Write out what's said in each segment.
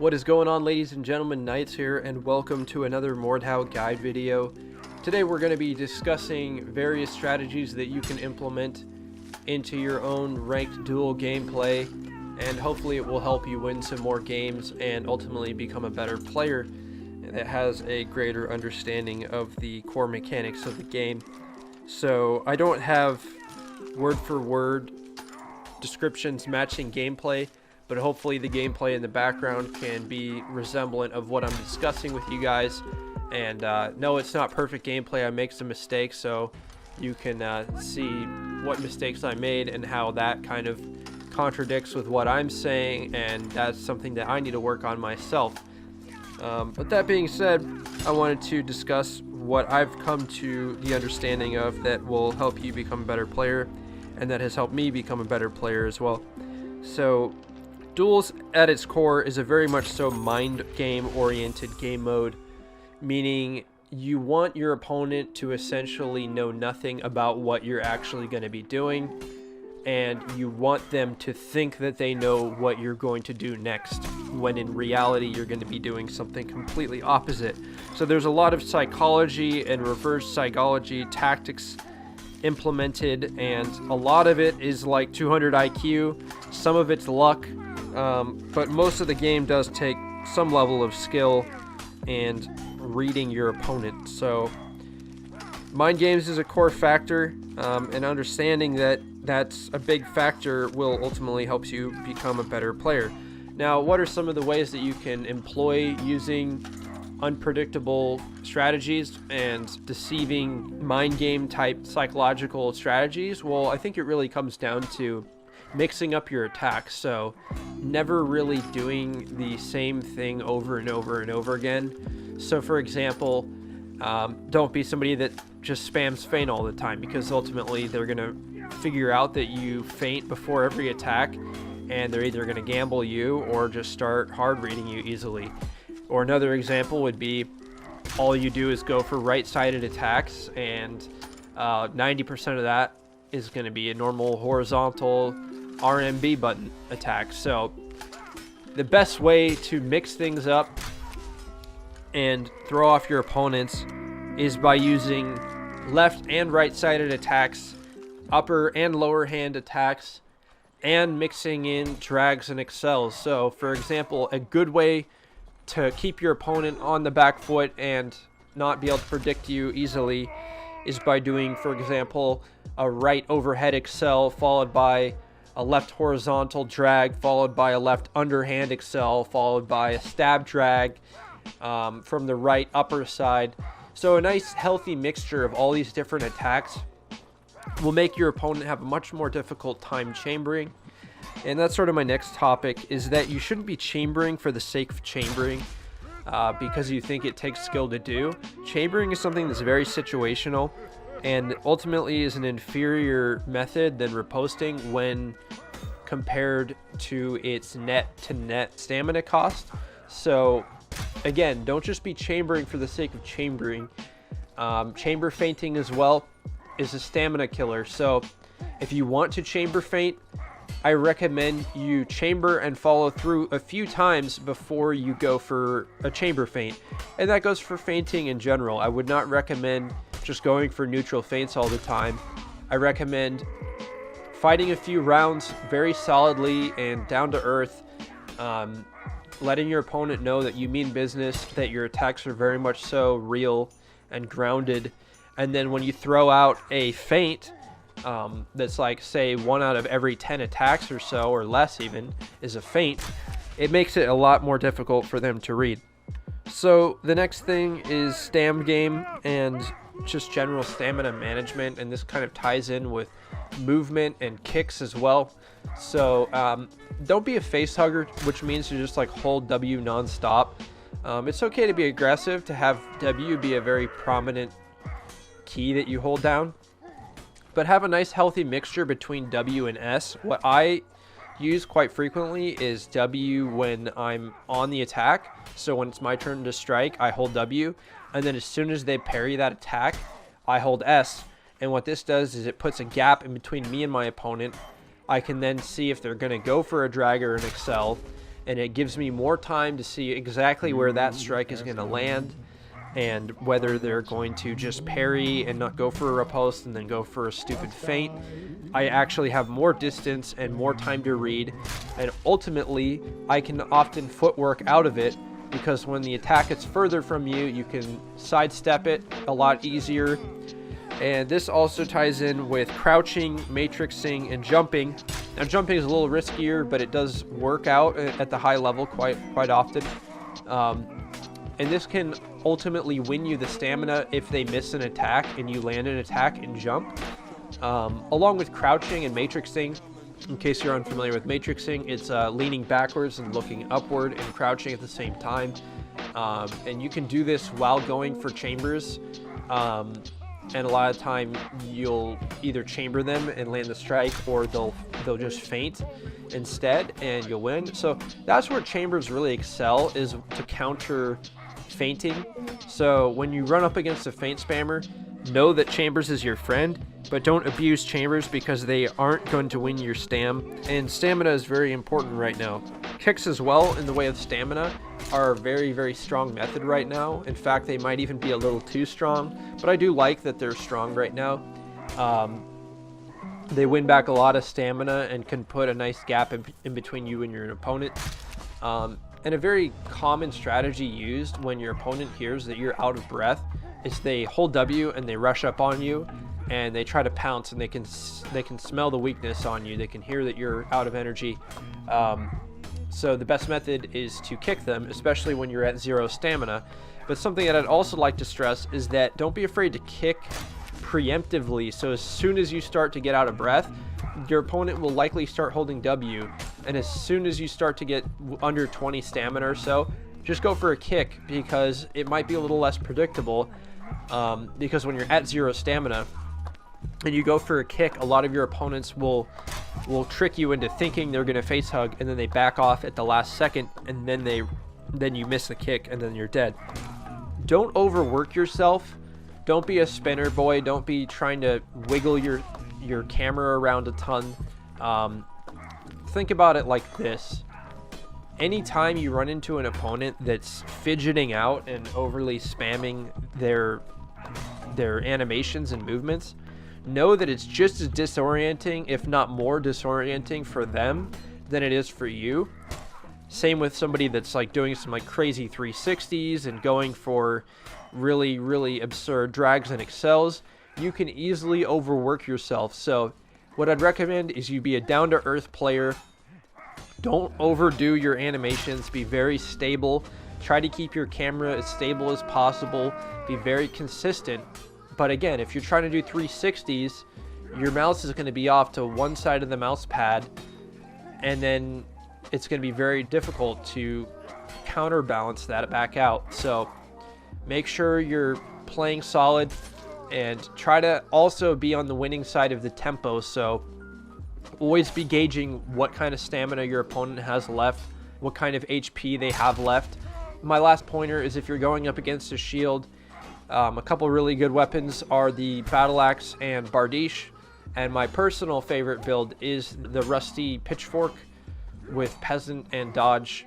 What is going on, ladies and gentlemen? Knights here, and welcome to another Mordhau guide video. Today we're going to be discussing various strategies that you can implement into your own ranked duel gameplay, and hopefully it will help you win some more games and ultimately become a better player that has a greater understanding of the core mechanics of the game. So I don't have word for word descriptions matching gameplay, but hopefully the gameplay in the background can be resemblant of what I'm discussing with you guys. And no, it's not perfect gameplay. I make some mistakes, so you can see what mistakes I made and how that kind of contradicts with what I'm saying, and that's something that I need to work on myself. But that being said, I wanted to discuss what I've come to the understanding of that will help you become a better player, and that has helped me become a better player as well. So Duels at its core is a very much so mind game oriented game mode, meaning you want your opponent to essentially know nothing about what you're actually going to be doing, and you want them to think that they know what you're going to do next, when in reality you're going to be doing something completely opposite. So there's a lot of psychology and reverse psychology tactics implemented, and a lot of it is like 200 IQ, some of it's luck, but most of the game does take some level of skill and reading your opponent. So mind games is a core factor, and understanding that that's a big factor will ultimately help you become a better player. Now, what are some of the ways that you can employ using unpredictable strategies and deceiving mind game type psychological strategies? Well, I think it really comes down to mixing up your attacks. So never really doing the same thing over and over and over again. So for example, don't be somebody that just spams feint all the time, because ultimately they're gonna figure out that you feint before every attack, and they're either gonna gamble you or just start hard reading you easily. Or another example would be all you do is go for right-sided attacks, and 90% of that is going to be a normal horizontal RMB button attack. So the best way to mix things up and throw off your opponents is by using left and right-sided attacks, upper and lower hand attacks, and mixing in drags and excels. So for example, a good way to keep your opponent on the back foot and not be able to predict you easily is by doing, for example, a right overhead excel followed by a left horizontal drag followed by a left underhand excel followed by a stab drag from the right upper side. So a nice healthy mixture of all these different attacks will make your opponent have a much more difficult time chambering. And that's sort of my next topic, is that you shouldn't be chambering for the sake of chambering because you think it takes skill to do. Chambering is something that's very situational and ultimately is an inferior method than riposting when compared to its net to net stamina cost. So again, don't just be chambering for the sake of chambering. Chamber feinting as well is a stamina killer. So if you want to chamber feint, I recommend you chamber and follow through a few times before you go for a chamber feint. And that goes for feinting in general. I would not recommend just going for neutral feints all the time. I recommend fighting a few rounds very solidly and down to earth, letting your opponent know that you mean business, that your attacks are very much so real and grounded. And then when you throw out a feint, that's like, say, 1 out of every 10 attacks or so, or less even, is a feint, it makes it a lot more difficult for them to read. So the next thing is stam game and just general stamina management, and this kind of ties in with movement and kicks as well. So don't be a face hugger, which means to just like hold W non-stop. It's okay to be aggressive, to have W be a very prominent key that you hold down, but have a nice healthy mixture between W and S. What I use quite frequently is W when I'm on the attack. So when it's my turn to strike, I hold W, and then as soon as they parry that attack, I hold S. And what this does is it puts a gap in between me and my opponent. I can then see if they're going to go for a drag or an excel, and it gives me more time to see exactly where that strike is going to land, and whether they're going to just parry and not go for a riposte and then go for a stupid feint. I actually have more distance and more time to read, and ultimately I can often footwork out of it, because when the attack is further from you, you can sidestep it a lot easier. And this also ties in with crouching, matrixing, and jumping. Now jumping is a little riskier, but it does work out at the high level quite often. And this can ultimately win you the stamina if they miss an attack and you land an attack and jump. Along with crouching and matrixing, in case you're unfamiliar with matrixing, it's leaning backwards and looking upward and crouching at the same time. And you can do this while going for chambers. And a lot of time you'll either chamber them and land the strike, or they'll just feint instead and you'll win. So that's where chambers really excel, is to counter feinting. So when you run up against a feint spammer, know that chambers is your friend, but don't abuse chambers, because they aren't going to win your stam, and stamina is very important right now. Kicks as well, in the way of stamina, are a very strong method right now. In fact, they might even be a little too strong, but I do like that they're strong right now. They win back a lot of stamina and can put a nice gap in between you and your opponent. And a very common strategy used when your opponent hears that you're out of breath is they hold W and they rush up on you, and they try to pounce, and they can smell the weakness on you. They can hear that you're out of energy. So the best method is to kick them, especially when you're at 0 stamina. But something that I'd also like to stress is that don't be afraid to kick preemptively. So as soon as you start to get out of breath, your opponent will likely start holding W, and as soon as you start to get under 20 stamina or so, just go for a kick, because it might be a little less predictable. Because when you're at 0 stamina and you go for a kick, a lot of your opponents will trick you into thinking they're going to face hug, and then they back off at the last second, and then you miss the kick, and then you're dead. Don't overwork yourself. Don't be a spinner boy. Don't be trying to wiggle your camera around a ton. Think about it like this. Anytime you run into an opponent that's fidgeting out and overly spamming their animations and movements, know that it's just as disorienting, if not more disorienting, for them than it is for you. Same with somebody that's like doing some like crazy 360s and going for really absurd drags and excels. You can easily overwork yourself. So what I'd recommend is you be a down-to-earth player. Don't overdo your animations. Be very stable. Try to keep your camera as stable as possible. Be very consistent. But again, if you're trying to do 360s, your mouse is going to be off to one side of the mouse pad, and then it's going to be very difficult to counterbalance that back out. So make sure you're playing solid, and try to also be on the winning side of the tempo. So always be gauging what kind of stamina your opponent has left, what kind of HP they have left. My last pointer is, if you're going up against a shield, a couple really good weapons are the Battle Axe and Bardiche, and my personal favorite build is the Rusty Pitchfork with Peasant and Dodge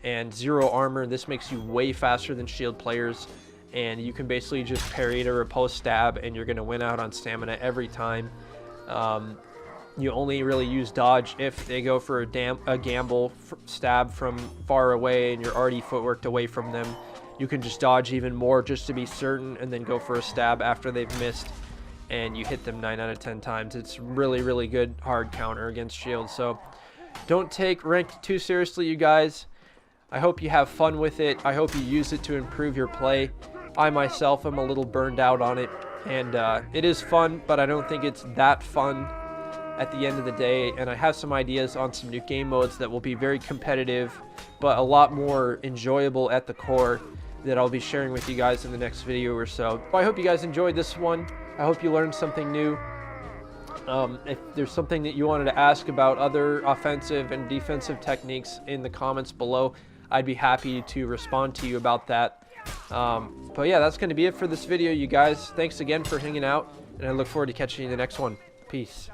and 0 armor. This makes you way faster than shield players, and you can basically just parry to riposte stab, and you're going to win out on stamina every time. You only really use dodge if they go for a gamble stab from far away and you're already footworked away from them. You can just dodge even more just to be certain, and then go for a stab after they've missed, and you hit them 9 out of 10 times. It's really good hard counter against shields. So don't take ranked too seriously, you guys. I hope you have fun with it. I hope you use it to improve your play. I myself am a little burned out on it, and it is fun, but I don't think it's that fun at the end of the day. And I have some ideas on some new game modes that will be very competitive, but a lot more enjoyable at the core, that I'll be sharing with you guys in the next video or so. I hope you guys enjoyed this one. I hope you learned something new. If there's something that you wanted to ask about other offensive and defensive techniques in the comments below, I'd be happy to respond to you about that. But yeah, that's going to be it for this video, you guys. Thanks again for hanging out, and I look forward to catching you in the next one. Peace.